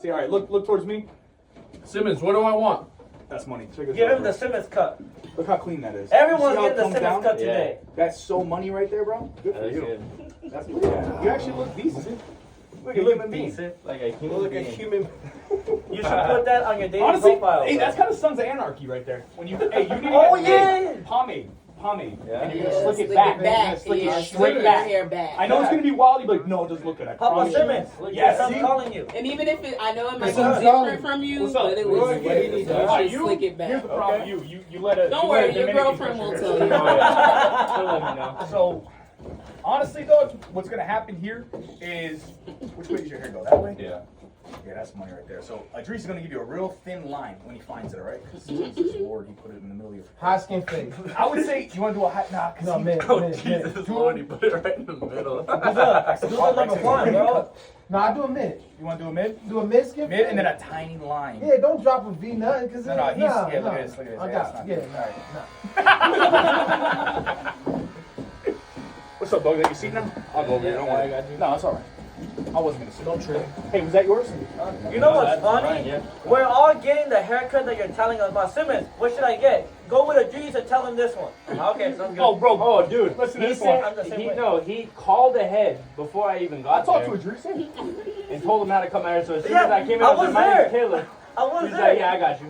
See, all right, look towards me. Simmons, what do I want? That's money. Give him the Simmons cut. Look how clean that is. Everyone's getting the Simmons cut today. That's so money right there, bro. Good for you. That's pretty good. You actually look decent. Look a human being. Like a human. You should put that on your dating Honestly, profile. hey, that's kind of Sons of Anarchy right there. When you, hey, you need to get pomade. Yeah. And you're gonna slick it back. Slick it straight back. Hair back. I know it's gonna be wild. You're like, no, it doesn't look good. Papa Simmons. Yes, I'm calling you. And even if I know it might be different from you, but it was you should slick it back. Here's the problem. You let it. Don't worry, your girlfriend will tell you. She'll let me know. So, honestly, though, what's gonna happen here is, which way does your hair go? That way? Yeah. Yeah, that's money right there. So, Idris is gonna give you a real thin line when he finds it, all right? Because Jesus Lord, he put it in the middle of your face. High skin face. I would say you want to do a high, mid. Jesus Lord, he put it right in the middle. Do the number one, bro. No, I do a mid. You want to do a mid? Do a mid skin Mid and then a tiny line. Yeah, don't drop a V nothing, cause No, look at this. Look at this. I got you. What's up, dog? You see now? I'll go over here. Don't worry. I got you. No, it's all right. I wasn't gonna sit. Don't trip. Hey, was that yours? You know what's funny? We're all getting the haircut that you're telling us about. Simmons, what should I get? Go with a G's and tell him this one. Okay, sounds good. Oh, bro. Oh, dude. Listen to He this said, one. he called ahead before I even got I talked there to Idris. and told him how to come out here. So as soon Yeah, as I came I out, was my name's there. Taylor. I was He's there. like, yeah, I got you.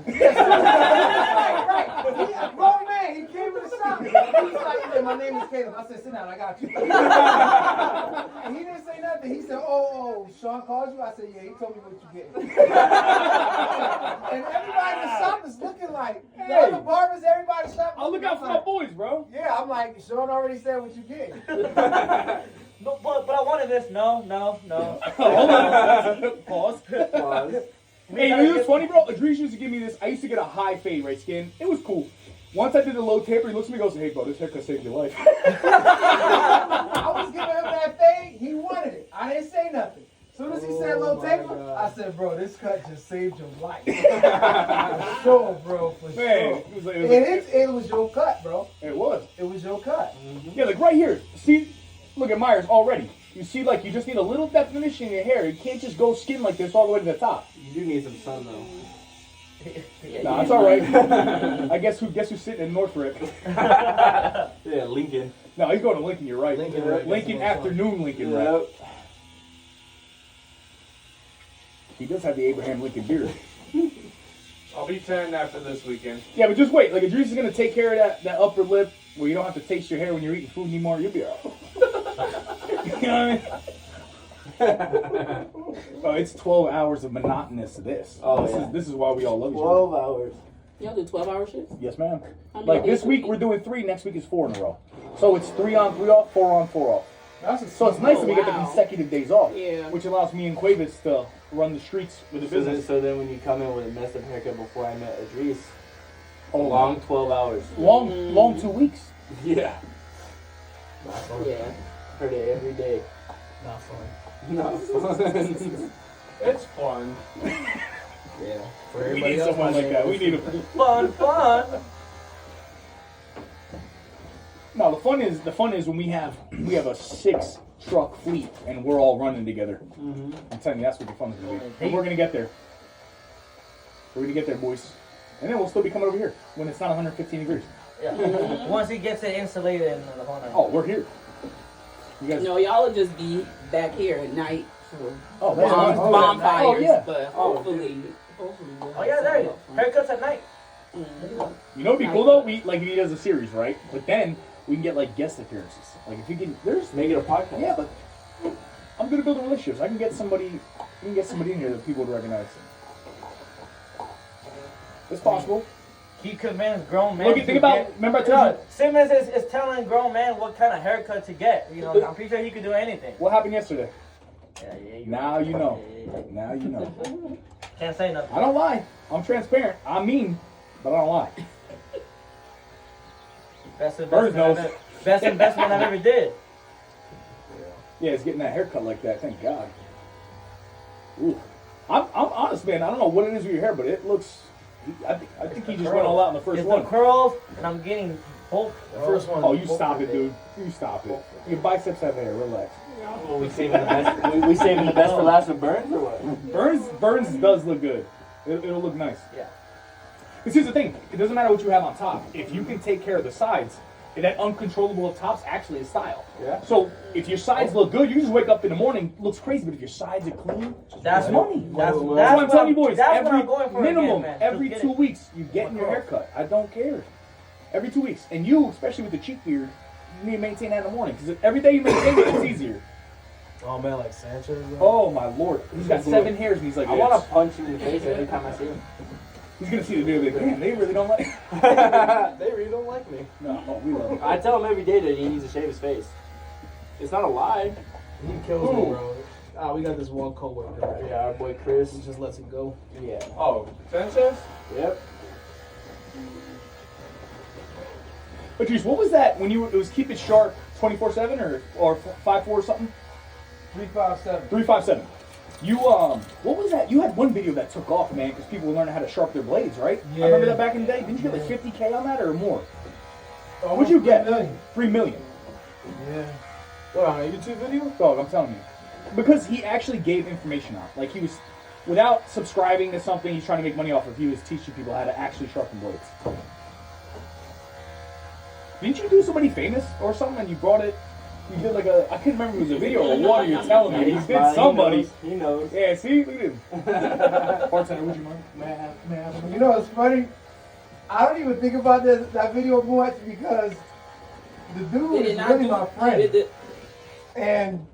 Right. He a grown man. He came to the shop. He's like, yeah, my name is Caleb. I said, sit down. I got you. And he didn't say nothing. He said, oh, Sean called you? I said, yeah, he told me what you get. And everybody in the shop is looking like, the other barbers, everybody in the shop. I'll look out for my boys, bro. Yeah, I'm like, Sean already said what you get. No, but I wanted this. No. Hold on. Pause. Hey, you know what's funny, bro? Idris used to give me this. I used to get a high fade, right, skin. It was cool. Once I did the low taper, he looks at me and goes, hey, bro, this haircut saved your life. I was giving him that fade. He wanted it. I didn't say nothing. As soon as he said low taper, I said, bro, this cut just saved your life. For sure, bro. For sure. It was your cut, bro. It was. It was your cut. Yeah, like right here. See, look at Myers already. You see, like, you just need a little definition in your hair. You can't just go skin like this all the way to the top. You do need some sun, though. Nah, it's all right. I guess who's sitting in Northrop? Yeah, Lincoln. No, he's going to Lincoln. You're right. Lincoln afternoon Lincoln, right? He does have the Abraham Lincoln beard. I'll be 10 after this weekend. Yeah, but just wait. Like, Idris is gonna take care of that upper lip where you don't have to taste your hair when you're eating food anymore. You'll be all right. You know what I mean? Oh, it's 12 hours of monotonous this. This is why we all love each other. 12 hours. Y'all do 12-hour shifts? Yes, ma'am. How many Like days this a week we're doing 3. Next week is 4 in a row. So it's 3 on, 3 off, 4 on, 4 off. So it's nice that we get the consecutive days off, which allows me and Quavis to run the streets with the business. So then when you come in with a messed up haircut before I met Idris, long 12 hours. Long 2 weeks. Yeah. Yeah. Heard it every day. Not fun. Not fun. It's fun. Yeah. We need someone like that. We need a Fun. No, the fun is when we have a 6-truck fleet and we're all running together. I'm telling you, that's what the fun is gonna be. And we're gonna get there. We're gonna get there, boys. And then we'll still be coming over here when it's not 115 degrees. Yeah. Once he gets it insulated in the whole night. Oh, we're here. You guys. No, y'all will just be back here at night for bonfires, Oh, yeah. but hopefully. Oh yeah, there you go. Haircuts at night. You know what'd be cool though? We like if he does a series, right? But then we can get like guest appearances. Like if you can, Make it a podcast. Yeah, but I'm gonna build relationships. I can get somebody. We can get somebody in here that people would recognize. It's possible. He convinced grown men. Look, think about. Remember I told you Simmons is telling grown men what kind of haircut to get. You know, I'm pretty sure he could do anything. what happened yesterday. Yeah. Now you know. Now you know. Can't say nothing. I don't lie. I'm transparent. I'm mean, but I don't lie. Best Bird knows. investment I've ever did. Yeah, it's getting that haircut like that. Thank God. Ooh. I'm honest, man. I don't know what it is with your hair, but it looks. I think he just went all out in the first It's one. the curls, and I'm getting The first one. Oh, you stop it, dude. You stop it. Your biceps have hair. Relax. Well, we saving the best. We saving the best for last with Burns or what? Burns does look good. It'll look nice. Yeah. Because here's the thing. It doesn't matter what you have on top. If you can take care of the sides, that uncontrollable of tops actually is style. Yeah. So if your sides look good, you just wake up in the morning, looks crazy. But if your sides are clean, That's money. That's what I'm telling you, boys. That's what Every I'm going for minimum, again, man. every Just 2 get it. weeks, you get your haircut. I don't care. Every 2 weeks, and you, especially with the cheek beard, you need to maintain that in the morning because every day you maintain it, it's easier. Oh man, like Sanchez. Oh my lord, he's got 7 hairs, and he's like, I want to punch him in the face every time I see him. He's gonna see the video, like, man, they really don't like. They really don't like me. No, we love him. I tell him every day that he needs to shave his face. It's not a lie. He kills me, bro. Ah, we got this one coworker. Right? Yeah, our boy Chris. He just lets it go. Yeah. Oh, Sanchez? Yep. Patrice, what was that when it was keep it sharp 24/7 or 5/4 or something? 357. 357. You what was that? You had one video that took off, man, because people were learning how to sharpen their blades, right? Yeah. I remember that back in the day. Didn't you get like 50K on that or more? Oh, What'd you get? 3 million. 3 million. Yeah. What, on a YouTube video? Dog, I'm telling you, because he actually gave information out. Like he was, without subscribing to something he's trying to make money off of, he was teaching people how to actually sharpen blades. Didn't you do somebody famous or something and you brought it? You did like I can't remember if it was a video or what you're telling me. You did somebody. He knows. Yeah, see? Look at him. Bartender, would you mind? May I have You know, it's funny. I don't even think about that video much because the dude is really my friend. And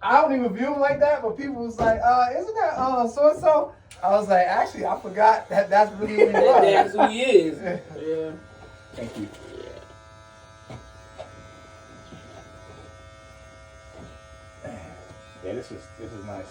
I don't even view him like that, but people was like, isn't that so-and-so? I was like, actually, I forgot that's really who he was. That's who he is. Yeah. Thank you. Yeah, this is nice.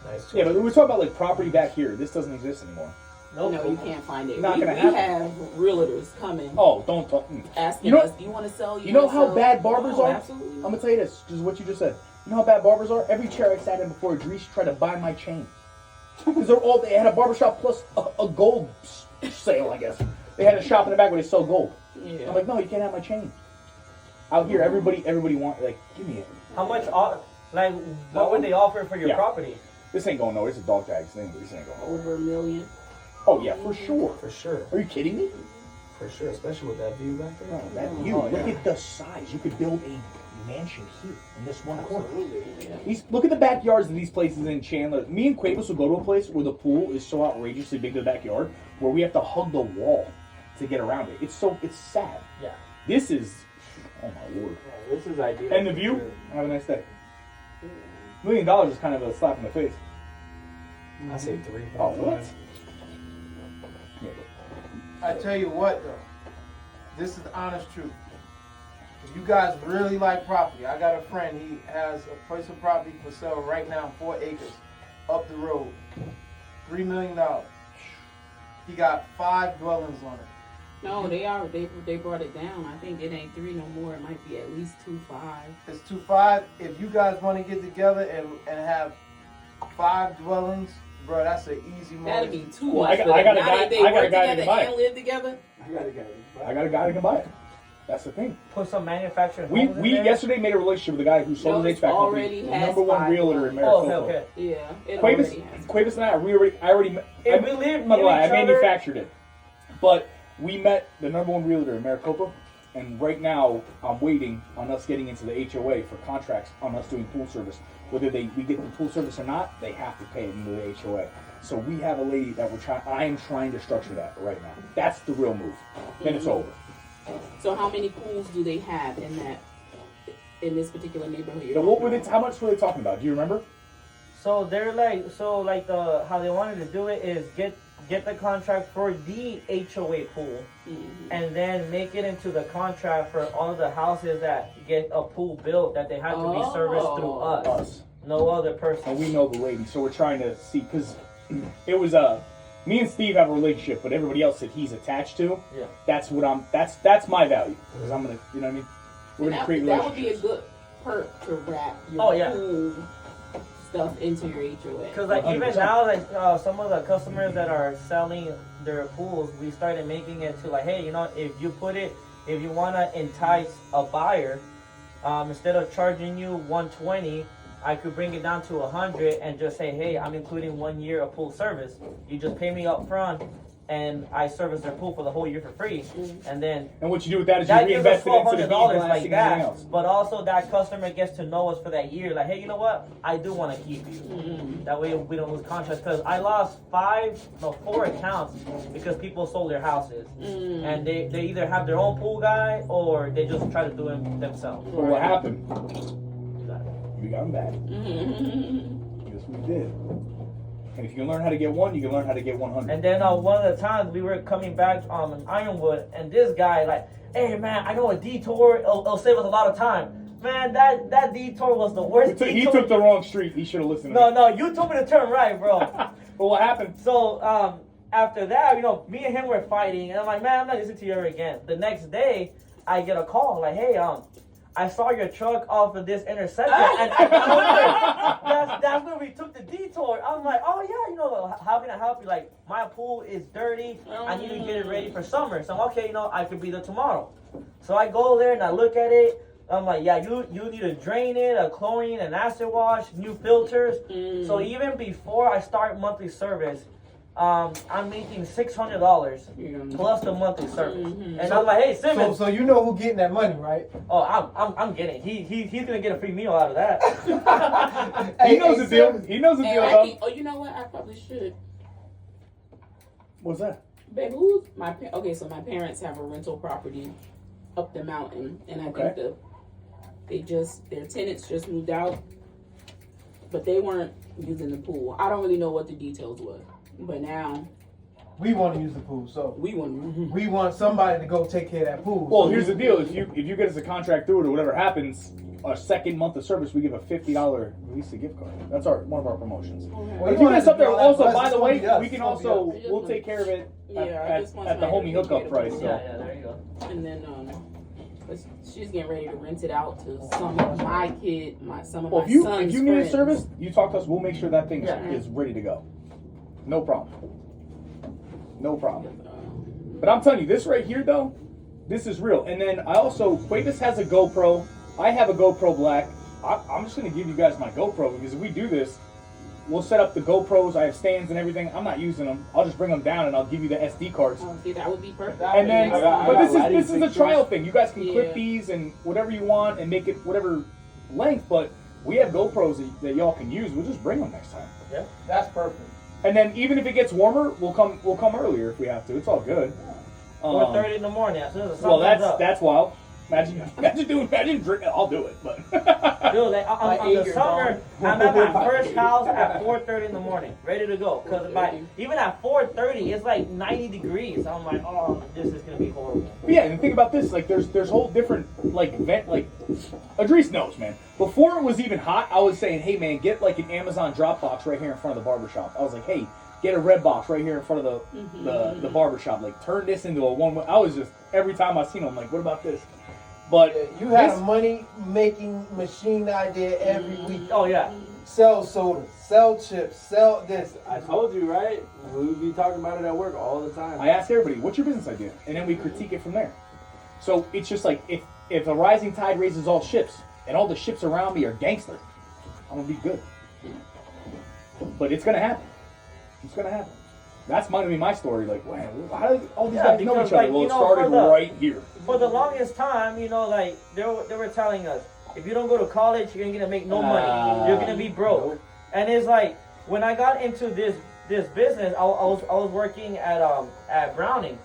Nice. Yeah, but we were talking about like property back here. This doesn't exist anymore. No, you can't find it. Not we gonna have happen. realtors coming Oh, don't talk. asking You know- us, do you want to sell? You know wanna how sell? bad barbers Oh, are? Absolutely. I'm gonna tell you this, just what you just said. You know how bad barbers are? Every chair I sat in before Idris tried to buy my chain. Because they had a barbershop plus a gold sale, I guess. They had a shop in the back where they sell gold. Yeah. I'm like, no, you can't have my chain. Out here, everybody want, like, give me it. How much? What would they offer for your Yeah. property? This ain't going nowhere. It's a dog tags thing, but this ain't going nowhere. Over $1 million. Oh, yeah, for sure. For sure. Are you kidding me? For sure. Especially with that view back there. No, that view. Look at the size. You could build a mansion here in this one corner. Look at the backyards of these places in Chandler. Me and Quavis will go to a place where the pool is so outrageously big to the backyard where we have to hug the wall to get around it. It's sad. Yeah. This is, oh my lord. Yeah, this is ideal. And the view. Have a nice day. $1 million is kind of a slap in the face. I say 3. Oh, what? Yeah, I tell you what, though. This is the honest truth. If you guys really like property, I got a friend. He has a piece of property for sale right now, 4 acres, up the road. $3 million. He got 5 dwellings on it. No, they brought it down. I think it ain't 3 no more. It might be at least 2.5. It's 2.5. If you guys want to get together and have 5 dwellings, bro, that's an easy That'd money. be too Well, much. I got a Now guy- that they I got a work guy that together can buy it. and live together. I got a guy. I got a guy that can buy it. That's the thing. Put some manufactured We homes in there? yesterday made a relationship with a guy who sold his it HVAC already company, has number 1 5 realtor in Oh, Maricopa. okay. Yeah, it already has. Quavis and I already met. If we live I'm not gonna near lie, I each other- manufactured it, but we met the number 1 realtor in Maricopa, and right now I'm waiting on us getting into the HOA for contracts on us doing pool service. Whether we get the pool service or not, they have to pay it into the HOA. So we have a lady that I am trying to structure that right now. That's the real move. Then it's over. So how many pools do they have in this particular neighborhood? you're So what were talking they? about? How much were they talking about? Do you remember? So they're how they wanted to do it is get the contract for the HOA pool, and then make it into the contract for all of the houses that get a pool built that they have to be serviced through us, no other person. And we know the lady, so we're trying to see, because it was me and Steve have a relationship, but everybody else that he's attached to, Yeah. that's that's my value, because I'm gonna, you know what I mean? We're gonna create That would be a relationships. good perk to wrap your Oh, yeah. pool stuff into your HOA. Because like even 100%. now, like some of the customers that are selling their pools, we started making it to like, hey, you know, if you want to entice a buyer, instead of charging you $120, I could bring it down to $100 and just say, hey, I'm including 1 year of pool service. You just pay me up front, and I service their pool for the whole year for free. And then And what you do with that is you that gives us reinvest it into the $1,200 bead like blasting and everything that. else. But also that customer gets to know us for that year. Like, hey, you know what? I do want to keep you. That way we don't lose contracts. Because I lost 4 accounts because people sold their houses. And they either have their own pool guy or they just try to do it themselves. But what happened? We got him back. Yes, we did. And if you can learn how to get one, you can learn how to get 100. And then one of the times we were coming back in Ironwood, and this guy like, hey man, I know a detour. It'll save us a lot of time. Man, that detour was the worst. He took the wrong street. He should have listened to me. No, you told me to turn right, bro. But what happened? So after that, you know, me and him were fighting, and I'm like, man, I'm not listening to you ever again. The next day, I get a call like, hey, I saw your truck off of this intersection, and that's where we took the detour. I'm like, oh yeah, you know, how can I help you? Like, my pool is dirty. I need to get it ready for summer. So I'm okay, you know, I could be there tomorrow. So I go there and I look at it. I'm like, yeah, you need to drain it, a chlorine and acid wash, new filters. So even before I start monthly service, I'm making $600 plus the monthly service, and I'm like, hey, Simmons. So you know who getting that money, right? Oh, I'm getting it. He's gonna get a free meal out of that. He knows the deal. He knows the deal, though. Oh, you know what? I probably should. What's that? Babe, so my parents have a rental property up the mountain, and I think their tenants just moved out, but they weren't using the pool. I don't really know what the details were, but now We want to use the pool, so we want somebody to go take care of that pool. Well, here's the deal: if you get us a contract through it or whatever happens, our second month of service, we give a $50 Visa gift card. That's one of our promotions. Okay. But if you get us up there, also, by the way, us. we can also we'll take care of it at the homie hookup price. So. Yeah, there you go. And then she's getting ready to rent it out to some of my son's Well, if you need a friends. service, you talk to us. We'll make sure that thing is ready to go. No problem. No problem. But I'm telling you, this right here, though, this is real. And then I also, Quavis has a GoPro. I have a GoPro Black. I'm just going to give you guys my GoPro because if we do this, we'll set up the GoPros. I have stands and everything. I'm not using them. I'll just bring them down and I'll give you the SD cards. Oh, see, that would be perfect. And then, but this is a trial thing. You guys can clip Yeah. these and whatever you want and make it whatever length. But we have GoPros that y'all can use. We'll just bring them next time. Yeah, That's perfect. And then even if it gets warmer, we'll come earlier if we have to. It's all good. 4:30 in the morning. As soon as the sun Well, comes up. that's wild. Imagine drink. I'll do it, but Dude, like on the summer, I'm at my first house at 4:30 in the morning, ready to go. Cause even at 4:30, it's like 90 degrees. I'm like, oh, this is gonna be horrible. yeah. And think about this. Like, there's whole different Idris knows, man. Before it was even hot, I was saying, hey, man, get like an Amazon drop box right here in front of the barbershop. I was like, hey, get a red box right here in front of the barbershop. Like, turn this into a one. I was just every time I seen them, I'm like, what about this? But You had a money-making machine idea every week. Oh yeah. Sell soda, sell chips, sell this. I told you, right? We would be talking about it at work all the time. I ask everybody, what's your business idea? And then we critique it from there. So it's just like, if a rising tide raises all ships, and all the ships around me are gangster, I'm gonna be good. But it's gonna happen. It's gonna happen. That's gonna be my story. Like, wow, how do all these guys know because, each other? like, Well, you it know, started for the- right here. For the longest time, you know, like they were telling us, if you don't go to college, you're gonna make no money. You're gonna be broke. And it's like when I got into this business, I was working at Browning,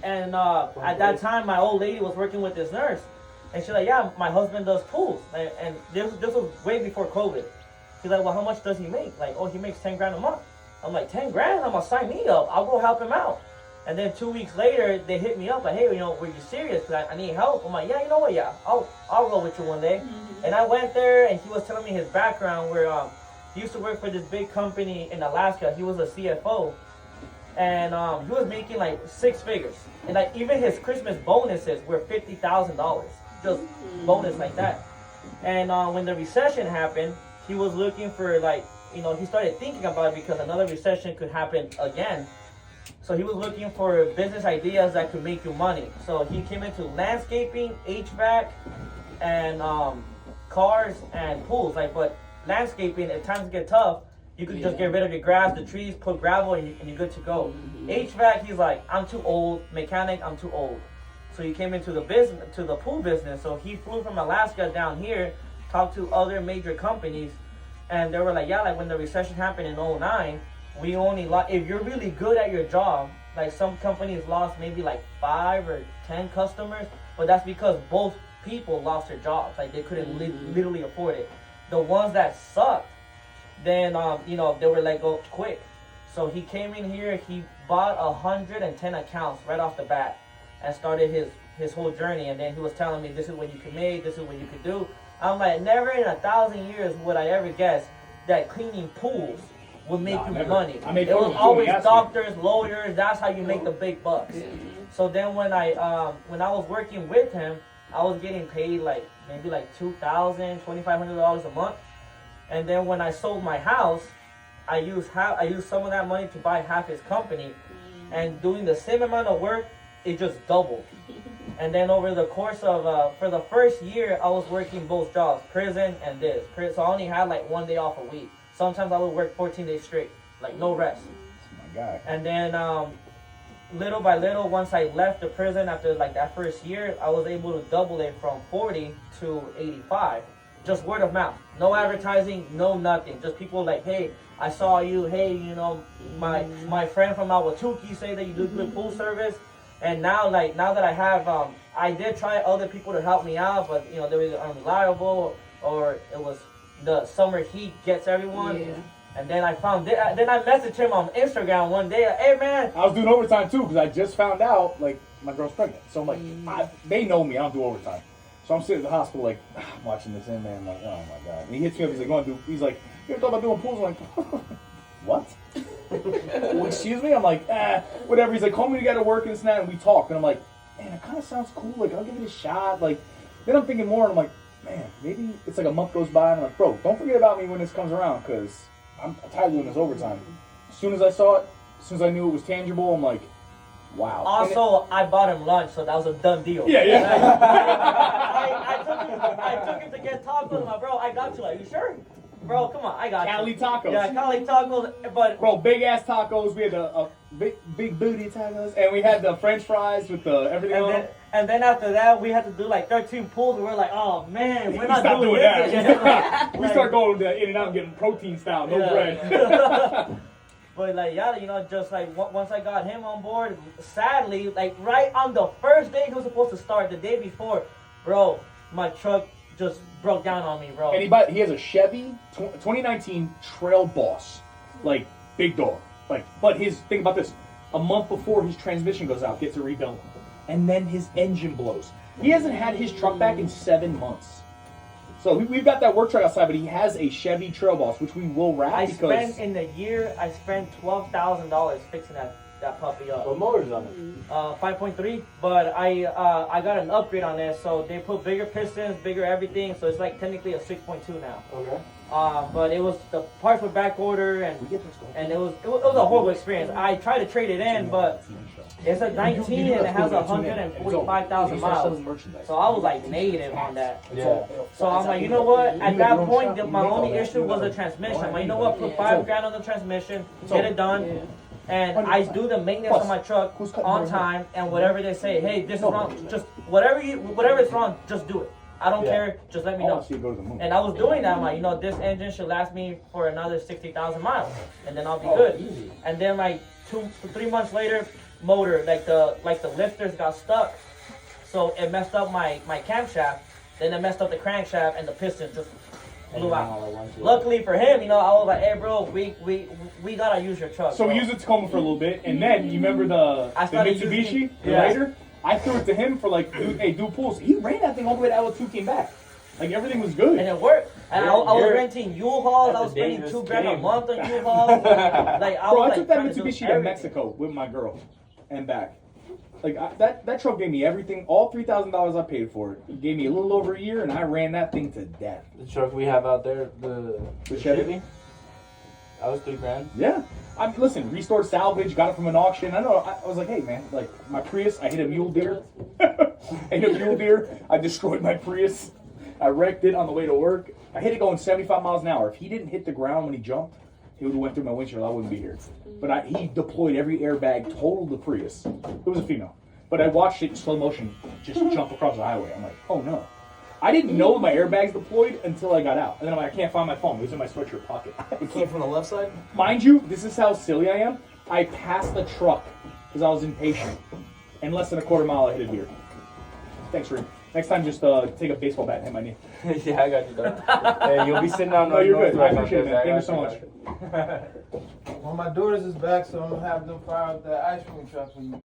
and at that time my old lady was working with this nurse, and she's like, yeah, my husband does pools, and this was way before COVID. She's like, well, how much does he make? Like, oh, he makes 10 grand a month. I'm like, 10 grand? I'm gonna sign me up. I'll go help him out. And then 2 weeks later, they hit me up like, hey, you know, were you serious? Cause I need help. I'm like, yeah, you know what? Yeah, I'll go with you one day. And I went there, and he was telling me his background, where he used to work for this big company in Alaska. He was a CFO, and he was making like 6 figures. And like even his Christmas bonuses were $50,000, just bonus like that. And when the recession happened, he was looking for like, you know, he started thinking about it because another recession could happen again. So he was looking for business ideas that could make you money. So he came into landscaping, HVAC, and cars and pools. Like, but landscaping, if times get tough, you could just get rid of your grass, the trees, put gravel, and you're good to go. HVAC, he's like, I'm too old. Mechanic, I'm too old. So he came into the business, to the pool business. So he flew from Alaska down here, talked to other major companies, and they were like, yeah, like when the recession happened in 2009, we only lost, if you're really good at your job, like some companies lost maybe like 5 or 10 customers, but that's because both people lost their jobs. Like they couldn't literally afford it. The ones that sucked, then you know, they were let go quick. So he came in here, he bought 110 accounts right off the bat and started his whole journey. And then he was telling me, this is what you can make, this is what you could do. I'm like, never in 1,000 years would I ever guess that cleaning pools would make you money. I mean, it was always doctors, lawyers, that's how you make the big bucks. So then when I was working with him, I was getting paid like maybe like $2,000, $2,500 a month. And then when I sold my house, I used some of that money to buy half his company, and doing the same amount of work, it just doubled. And then over the course of for the first year, I was working both jobs, prison and this. So I only had like 1 day off a week. Sometimes I would work 14 days straight, like no rest. Oh my God. And then little by little, once I left the prison after like that first year, I was able to double it from 40 to 85. Just word of mouth. No advertising, no nothing. Just people like, hey, I saw you. Hey, you know, my friend from Awatuki say that you do good pool service. And now that I have, I did try other people to help me out, but you know, they were unreliable, or it was the summer heat gets everyone. Yeah. And then I found it. Then I messaged him on Instagram one day. Like, hey man, I was doing overtime too because I just found out like my girl's pregnant. So I'm like, they know me. I don't do overtime. So I'm sitting at the hospital like watching this in, man. I'm like, oh my God. And he hits me up. He's like, going to do. He's like, you ever thought about doing pools? I'm like, what? Well, excuse me? I'm like, whatever. He's like, call me together, work and this and that, and we talk. And I'm like, man, it kind of sounds cool. Like, I'll give it a shot. Like, then I'm thinking more, and I'm like, man, maybe it's like a month goes by, and I'm like, bro, don't forget about me when this comes around, because I'm tired of doing this overtime. As soon as I saw it, as soon as I knew it was tangible, I'm like, wow. Also, I bought him lunch, so that was a done deal. Yeah. I took him to get tacos. My bro, I got you. Are you sure? Bro, come on, I got Cali you. tacos. Yeah, Cali tacos, but bro, big ass tacos. We had the big booty tacos, and we had the French fries with the everything on them. And then after that, we had to do like 13 pulls, and we're like, oh man, we're not Stop doing that. We Like, start going to In-N-Out and getting protein style, no bread. But like, yeah, you know, just like once I got him on board, sadly, like right on the first day he was supposed to start, the day before, bro, my truck just broke down on me, bro. And he has a Chevy 2019 Trail Boss, like big dog. Like, but think about this: a month before his transmission goes out, gets a rebuilt, and then his engine blows. He hasn't had his truck back in 7 months. So we've got that work truck outside, but he has a Chevy Trail Boss, which we will wrap. In the year, I spent $12,000 fixing that puppy up. What motor's on it? 5.3, but I got an upgrade on it, so they put bigger pistons, bigger everything, so it's like technically a 6.2 now. Okay. But it was, the parts were back order, and it was a horrible experience. I tried to trade it in, but it's a 19 and it has 145,000 miles. So I was like negative on that. Yeah. So I'm like, you know what? At that point, my only issue was the transmission. I'm like, you know what? Put $5,000 on the transmission, get it done. And I do the maintenance on my truck on time, and whatever they say, hey, this is wrong, just whatever is wrong, just do it. I don't care, just let me know. And I was doing that. I'm like, you know, this engine should last me for another 60,000 miles, and then I'll be good. Easy. And then like 3 months later, motor, like the lifters got stuck, so it messed up my camshaft. Then it messed up the crankshaft, and the piston just blew out. Luckily for him, you know, I was like, hey bro, we gotta use your truck. So we used the Tacoma for a little bit, and then you remember the Mitsubishi, the Raider? I threw it to him for like, hey, do pools. He ran that thing all the way to L2, came back. Like everything was good. And it worked. And I was renting U-Hauls. I was spending $2,000 a month on U-Hauls. Like, I took that Mitsubishi to Mexico with my girl and back. That truck gave me everything, all $3,000 I paid for it. It gave me a little over a year, and I ran that thing to death. The truck we have out there, the Chevy? that was $3,000. Yeah. Listen, restored salvage, got it from an auction. I was like, hey man, like my Prius, I hit a mule deer. I destroyed my Prius. I wrecked it on the way to work. I hit it going 75 miles an hour. If he didn't hit the ground when he jumped, he would have went through my windshield. I wouldn't be here. But he deployed every airbag, totaled the Prius. It was a female. But I watched it in slow motion just jump across the highway. I'm like, oh no. I didn't know my airbags deployed until I got out. And then I'm like, I can't find my phone. It was in my sweatshirt pocket. It came from the left side? Mind you, this is how silly I am. I passed the truck because I was impatient. In less than a quarter mile, I hit a deer. Thanks, Reem. Next time, just take a baseball bat and hit my knee. Yeah, I got you, dog. Hey, you'll be sitting down. No, you're good. I appreciate it, man. Thank you so much. Well, my daughters is back, so I'm gonna have them fire up that ice cream truck for you.